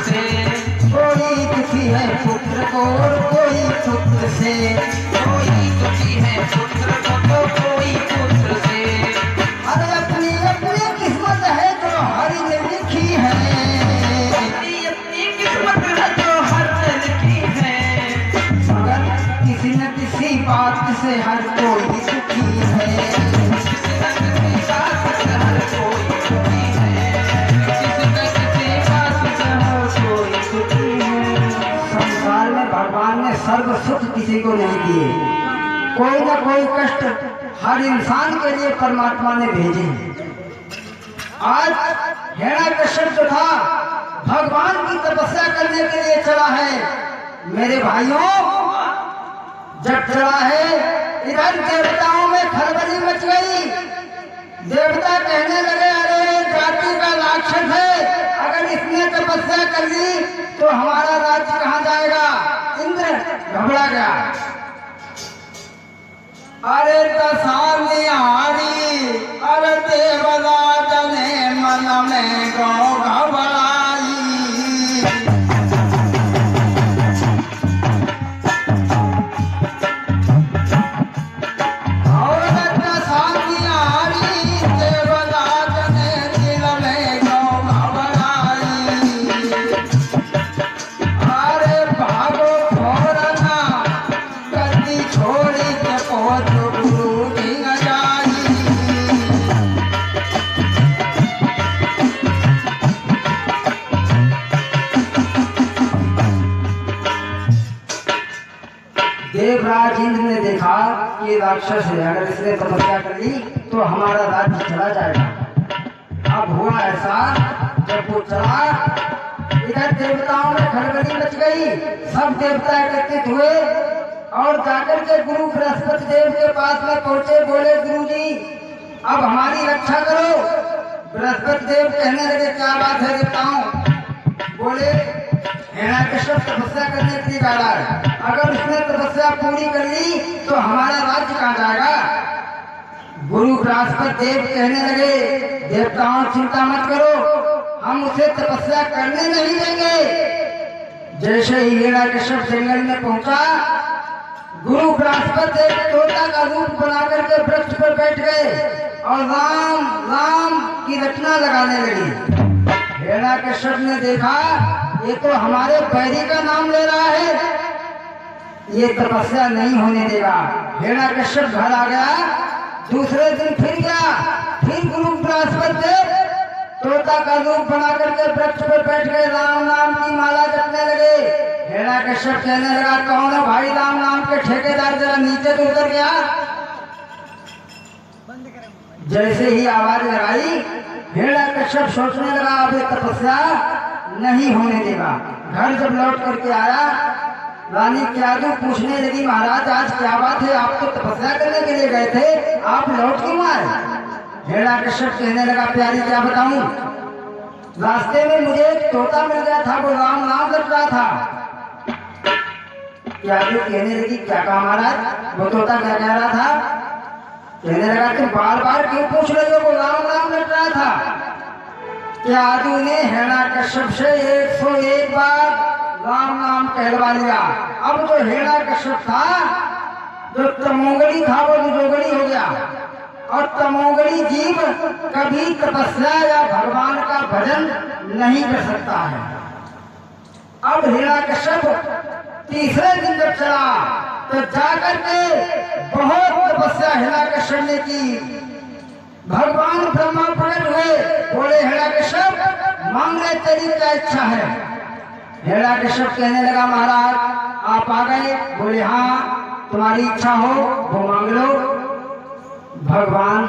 से, कोई दुखी है पुत्र को और कोई पुत्र से, कोई दुखी है पुत्र को तो कोई पुत्र से। अरे अपनी अपनी किस्मत है जो हरि ने लिखी है, अपनी अपनी किस्मत है जो हर ने लिखी है। मगर किसी न किसी बात से हर कोई दुखी है। किसी न किसी बात से हर कोई दुखी है, किसी न किसी बात से हर कोई दुखी है। संसार में भगवान ने सर्व सुख किसी को नहीं दिए, कोई न कोई कष्ट हर इंसान के लिए परमात्मा ने भेजे। आज हिरण्यकश्यप जो था भगवान की तपस्या करने के लिए चला है। मेरे भाइयों, जब चला है इधर देवताओं में खलबली मच गई। देवता कहने लगे अरे जाति का राक्षस है, अगर इसने तपस्या कर ली तो हमारा राज्य कहाँ जाएगा। इंद्र घबरा गया। अरे दशानी हारी, अरे देवराज ने मन में गौ घबराई। और दशानी हारी, देवराज ने दिल में गौ घबराई। अरे भागो फोरना, गद्दी छोड़ी के पहुंच गुरु की न जाई। देवराज इंद्र ने देखा कि राक्षस है, अगर इसने तपस्या कर ली तो हमारा राज्य चला जाएगा। अब हुआ ऐसा, जब वो चला इधर देवताओं में खलबली मच गई। सब देवता एकत्रित हुए और जाकर के गुरु बृहस्पति देव के पास में पहुंचे। बोले गुरु जी अब हमारी रक्षा करो। बृहस्पति देव कहने लगे क्या बात है देवताओं। बोले हिरण्यकश्यप तपस्या करने के लिए जा रहा है, अगर उसने तपस्या पूरी कर ली तो हमारा राज्य कहाँ जाएगा। गुरु बृहस्पति देव कहने लगे देवताओं चिंता मत करो, हम उसे तपस्या करने नहीं देंगे। जैसे ही हिरण्यकश्यप जंगल में पहुंचा, गुरु बृहस्पति देव तोता का रूप बना करके वृक्ष पर बैठ गए और राम राम की रचना लगाने लगी। हिरण्यकश्यप ने देखा ये तो हमारे बैरी का नाम ले रहा है, ये तपस्या नहीं होने देगा। हिरण्यकश्यप घर आ गया। दूसरे दिन फिर गया, फिर गुरु बृहस्पति देव तोता का रूप बना करके वृक्ष पर बैठ गए, राम नाम की माला जपने लगे। हिरण्यकश्यप कहने लगा कौन है भाई राम नाम के ठेकेदार, जरा नीचे तो उतर गया। जैसे ही आवाज लगाई हिरण्यकश्यप सोचने लगा अब ये तपस्या नहीं होने देगा। घर जब लौट करके आया, रानी क्यादू पूछने लगी महाराज आज क्या बात है, आप तो तपस्या करने के लिए गए थे, आप लौट क्यों आए। हिरण्यकश्यप कहने लगा प्यारी क्या बताऊं, रास्ते में मुझे एक तोता मिल गया था, वो राम नाम रट रहा था। क्यादू कहने लगी क्या कहा महाराज, वो तोता क्या कह रहा था। कहने लगा तुम बार बार क्यों पूछ रहे हो, वो राम नाम रट रहा था। क्यादू ने हिरण्यकश्यप से 101 बार राम नाम कहलवा लिया। अब जो हिरण्यकश्यप था, जो तमोगणी था वो दुजोगणी हो गया, और तमोगणी जीव कभी तपस्या या भगवान का भजन नहीं कर सकता है। अब हिरण्यकश्यप तीसरे दिन जब चला तो जाकर के बहुत तपस्या हिरण्यकश्यप ने की। भगवान ब्रह्मा प्रकट हुए, बोले हिरण्यकश्यप मांग ले तेरी क्या इच्छा है। हिरण्यकश्यप कहने लगा महाराज आप आ गए, बोले हाँ तुम्हारी इच्छा हो वो मांग लो। भगवान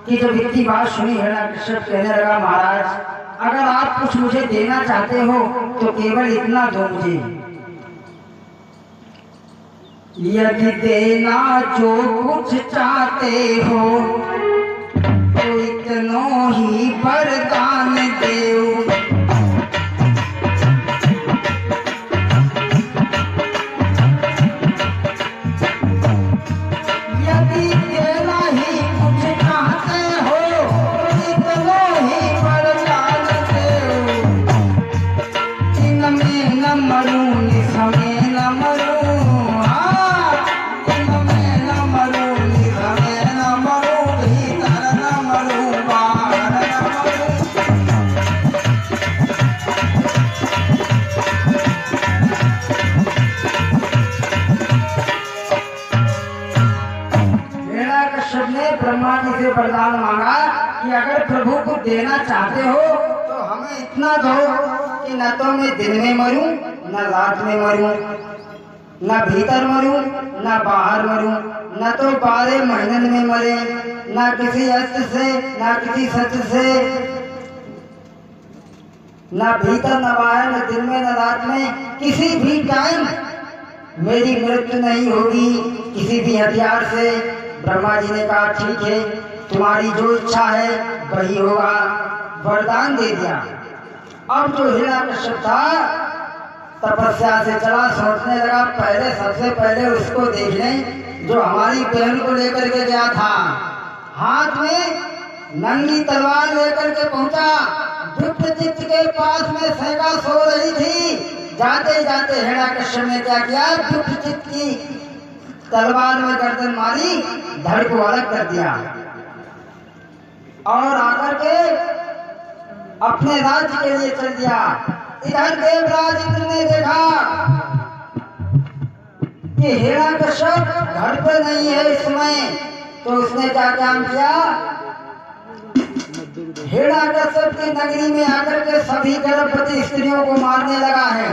की जब इतनी बात सुनी हिरण्यकश्यप कहने लगा महाराज अगर आप कुछ मुझे देना चाहते हो तो केवल इतना दो मुझे, यदि देना जो कुछ चाहते हो तो इतनो ही वरदान देओ। यदि देना ही कुछ चाहते हो तो इतनो ही वरदान देओ। से वरदान मांगा कि अगर प्रभु को देना चाहते हो तो हमें इतना दो कि न तो मैं दिन में मरूं न रात में मरूं, न भीतर मरूं न बाहर मरूं, न तो 12 महीने में मरे, न किसी अस्त्र से न किसी शस्त्र से, न भीतर न बाहर, न दिन में न रात में, किसी भी टाइम मेरी मृत्यु नहीं होगी किसी भी हथियार से। ब्रह्मा जी ने कहा ठीक है, तुम्हारी जो इच्छा है वही होगा, वरदान दे दिया। अब जो हिरण्यकश्यप था तपस्या से चला, सोचने लगा पहले सबसे पहले उसको देख लें जो हमारी बहन को लेकर के गया था। हाथ में नंगी तलवार लेकर के पहुंचा, दुष्टचित्त के पास में सैका सो रही थी। जाते जाते हिरण्यकश्यप ने क्या किया, दुष्टचित्त की तलवार में गर्दन मारी, धड़ को अलग कर दिया और आकर के अपने राज्य के लिए चल दिया। इधर देवराज इंद्र ने देखा कि हिरण्यकश्यप घर पे नहीं है इस समय, तो उसने क्या काम किया, हिरण्यकश्यप की नगरी में आकर के सभी गर्भवती स्त्रियों को मारने लगा है।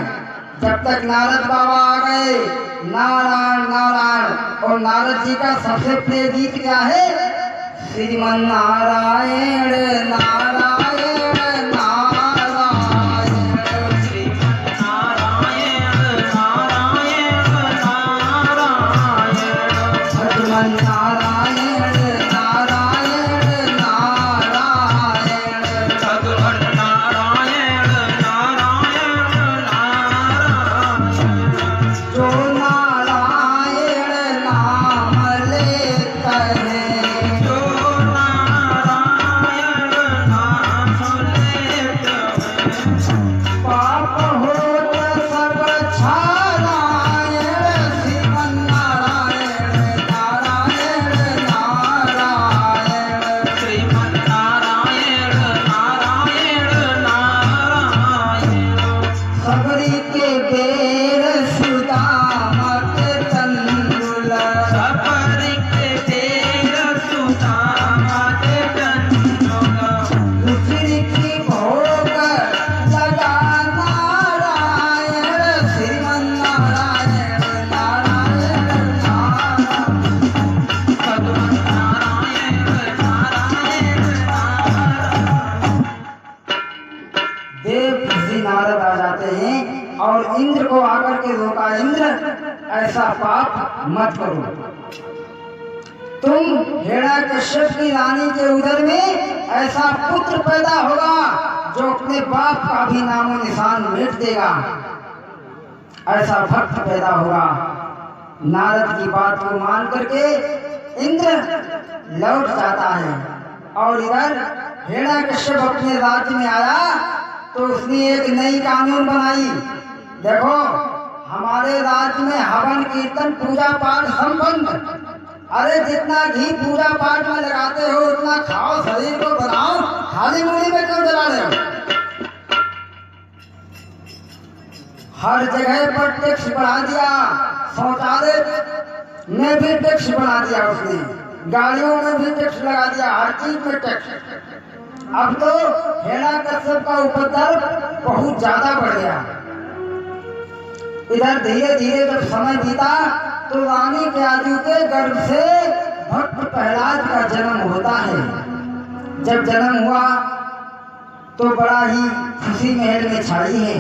जब तक नारद बाबा आ गए, नारायण नारायण, और नारद जी का सबसे प्रिय गीत क्या है, श्रीमन नारायण नारायण नारायण, श्रीमन नारायण नारायण नारायण, श्रीमन नारायण नारायण नारायण, भगवान नारायण नारायण नारायण, जो नारायण नाम लेता है, जो नारायण नाम लेता है, पाप होत सब छारायण, श्रीमन नारायण नारायण नारायण, श्रीमन नारायण नारायण नारायण, सबरी के बेर सुदामक तंदुल, सपरिक तेर सुदामक तंदुल, रुचिर की भोग लगा नारायण, श्रीमन नारायण नारायण नारायण, भगवान नारायण नारायण नारायण। देव श्री नारद आ जाते हैं और इंद्र को आकर के रोका, इंद्र ऐसा पाप मत करो, तुम हिरण्यकश्यप की रानी के उदर में ऐसा पुत्र पैदा होगा जो अपने बाप का भी नामो निशान मिट देगा, ऐसा भक्त पैदा होगा। नारद की बात को मान करके इंद्र लौट जाता है और इधर हिरण्यकश्यप अपने राज्य में आया तो उसने एक नई कानून बनाई। देखो हमारे राज्य में हवन कीर्तन पूजा पाठ संपन्न, अरे जितना घी पूजा पाठ में लगाते हो उतना खाओ, शरीर को बनाओ, खाली मुड़ी में क्यों जला रहे हो। हर जगह पर टैक्स बढ़ा दिया, शौचालय में भी टैक्स बढ़ा दिया उसने, गाड़ियों में भी टैक्स लगा दिया, हर चीज में टैक्स। अब तो हिरण्यकश्यप का उपद्रव बहुत ज्यादा बढ़ गया। इधर धीरे धीरे जब समय बीता तो रानी क्यादु के गर्भ से भक्त प्रहलाद का जन्म होता है। जब जन्म हुआ तो बड़ा ही खुशी महल में छाई है।